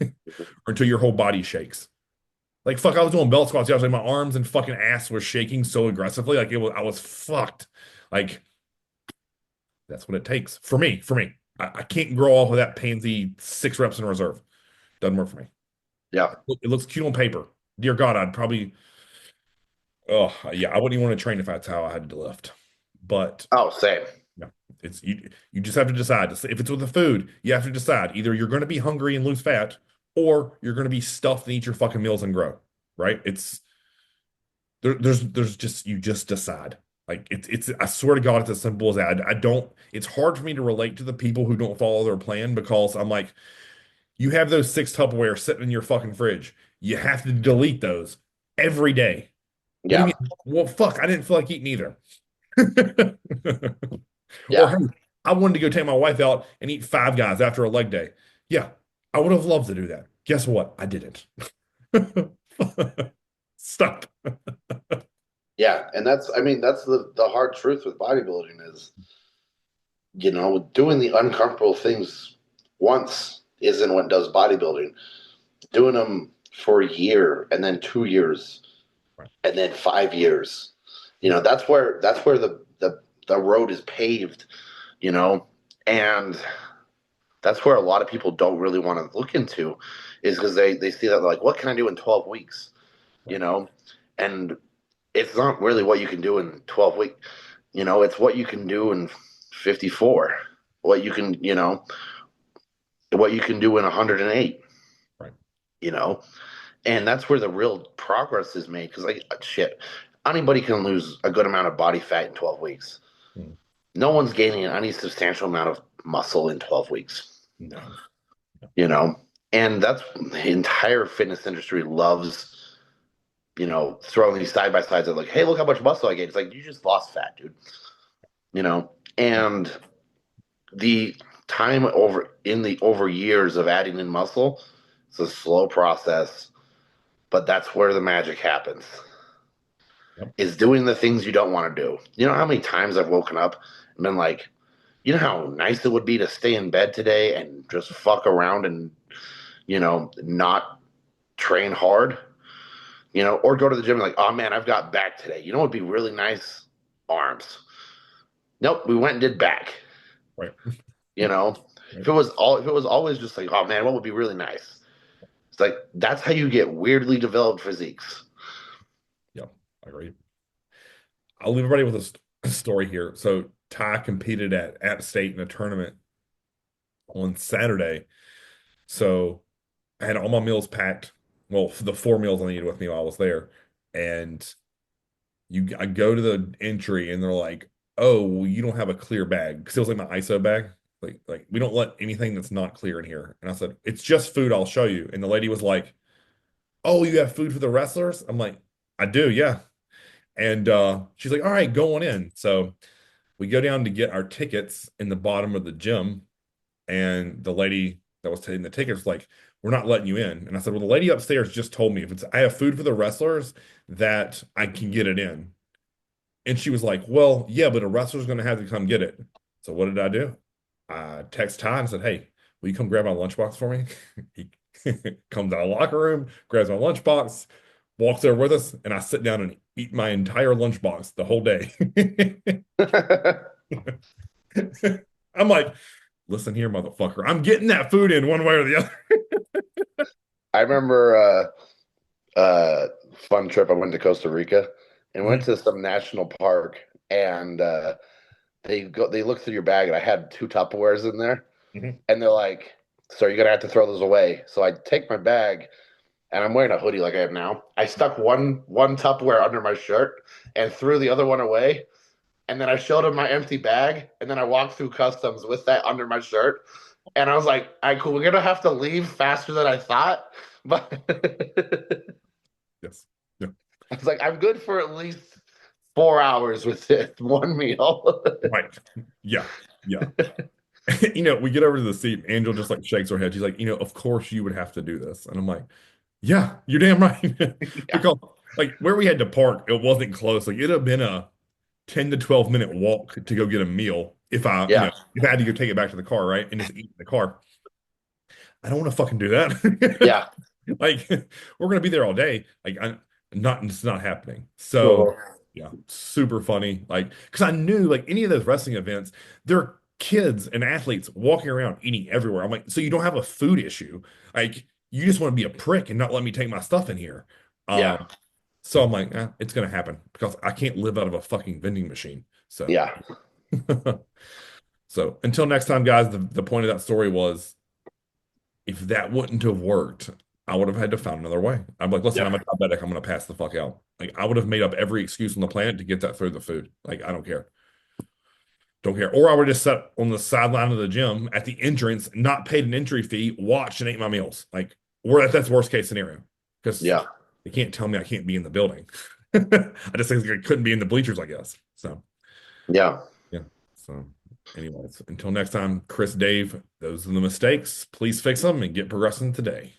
or until your whole body shakes. Like, fuck, I was doing belt squats yesterday. My arms and fucking ass was shaking so aggressively. Like, I was fucked. Like, that's what it takes for me. I can't grow off of that pansy 6 reps in reserve. Doesn't work for me. Yeah. It looks cute on paper. Dear God, I'd probably, oh yeah, I wouldn't even want to train if that's how I had to lift. But Oh, same. no, it's you just have to decide. If it's with the food, you have to decide. Either you're going to be hungry and lose fat, or you're going to be stuffed and eat your fucking meals and grow. Right? It's there's just you just decide. Like, it's I swear to God, it's as simple as that. I don't, it's hard for me to relate to the people who don't follow their plan because I'm like, you have those 6 Tupperware sitting in your fucking fridge. You have to delete those every day. What do you Yeah. mean? Well, fuck, I didn't feel like eating either. Or, Yeah. hey, I wanted to go take my wife out and eat Five Guys after a leg day. Yeah, I would have loved to do that. Guess what? I didn't. Stop. Yeah. And that's the hard truth with bodybuilding is, doing the uncomfortable things once isn't what does bodybuilding. Doing them for a year and then 2 years Right. and then 5 years, that's where the road is paved, you know, and that's where a lot of people don't really want to look into is because they see that they're like, what can I do in 12 weeks? You Right. know, and it's not really what you can do in 12 weeks. It's what you can do in 54, what you can, what you can do in 108, Right. you know, and that's where the real progress is made. Because, like, shit, anybody can lose a good amount of body fat in 12 weeks. Hmm. No one's gaining any substantial amount of muscle in 12 weeks, No. you know, and that's the entire fitness industry loves, throwing these side by sides of like, hey, look how much muscle I gained. It's like, you just lost fat, dude, and the time over years of adding in muscle. It's a slow process, but that's where the magic happens. Yep. Is doing the things you don't want to do. You know how many times I've woken up and been like, you know how nice it would be to stay in bed today and just fuck around and, not train hard, or go to the gym and like, oh man, I've got back today. You know what would be really nice? Arms. Nope, we went and did back. Right. You know, Right. if it was always just like, oh man, what would be really nice? It's like that's how you get weirdly developed physiques. Yep. I agree. I'll leave everybody with a story here. So Ty competed at App State in a tournament on Saturday. So I had all my meals packed. Well, for the 4 meals I needed with me while I was there. And I go to the entry and they're like, "Oh, well, you don't have a clear bag." Because it was like my ISO bag. Like we don't let anything that's not clear in here. And I said, "It's just food, I'll show you." And the lady was like, "Oh, you have food for the wrestlers?" I'm like, "I do, yeah." And she's like, "All right, go on in." So we go down to get our tickets in the bottom of the gym, and the lady that was taking the tickets was like, "We're not letting you in." And I said, "Well, the lady upstairs just told me if it's I have food for the wrestlers that I can get it in." And she was like, "Well, yeah, but a wrestler's going to have to come get it." So what did I do? I text Todd and said, "Hey, will you come grab my lunchbox for me?" He comes out of the locker room, grabs my lunchbox, walks there with us, and I sit down and eat my entire lunchbox the whole day. I'm like, listen here, motherfucker. I'm getting that food in one way or the other. I remember fun trip. I went to Costa Rica and went Mhm. to some national park, and they looked through your bag, and I had two Tupperwares in there, Mhm. and they're like, "So you're gonna have to throw those away." So I take my bag, and I'm wearing a hoodie like I have now. I stuck one Tupperware under my shirt and threw the other one away. And then I showed him my empty bag, and then I walked through customs with that under my shirt. And I was like, "All right, cool. We're gonna have to leave faster than I thought." But Yes. Yeah. I was like, "I'm good for at least 4 hours with this one meal." Right. Yeah. Yeah. We get over to the seat. Angel just like shakes her head. She's like, of course you would have to do this. And I'm like, yeah, you're damn right. Yeah, Because like where we had to park, it wasn't close. Like it'd have been a 10 to 12 minute walk to go get a meal if yeah, if I had to go take it back to the car, right? And just eat in the car. I don't want to fucking do that. yeah. Like we're gonna be there all day. It's not happening. So Uh-huh. yeah, super funny. Like, because I knew like any of those wrestling events, there are kids and athletes walking around eating everywhere. I'm like, so you don't have a food issue. Like, you just want to be a prick and not let me take my stuff in here. Yeah, So I'm like, it's gonna happen because I can't live out of a fucking vending machine. So yeah, so until next time, guys, the point of that story was if that wouldn't have worked, I would have had to find another way. I'm like, listen, yeah, I'm a diabetic. I'm gonna pass the fuck out. Like I would have made up every excuse on the planet to get that through the food. Like I don't care. Don't care. Or I would have just sat on the sideline of the gym at the entrance, not paid an entry fee, watched and ate my meals. Like, or that's worst case scenario. Because yeah, they can't tell me I can't be in the building. I just think I couldn't be in the bleachers, I guess. So yeah. yeah. So anyways, until next time, Chris, Dave, those are the mistakes. Please fix them and get progressing today.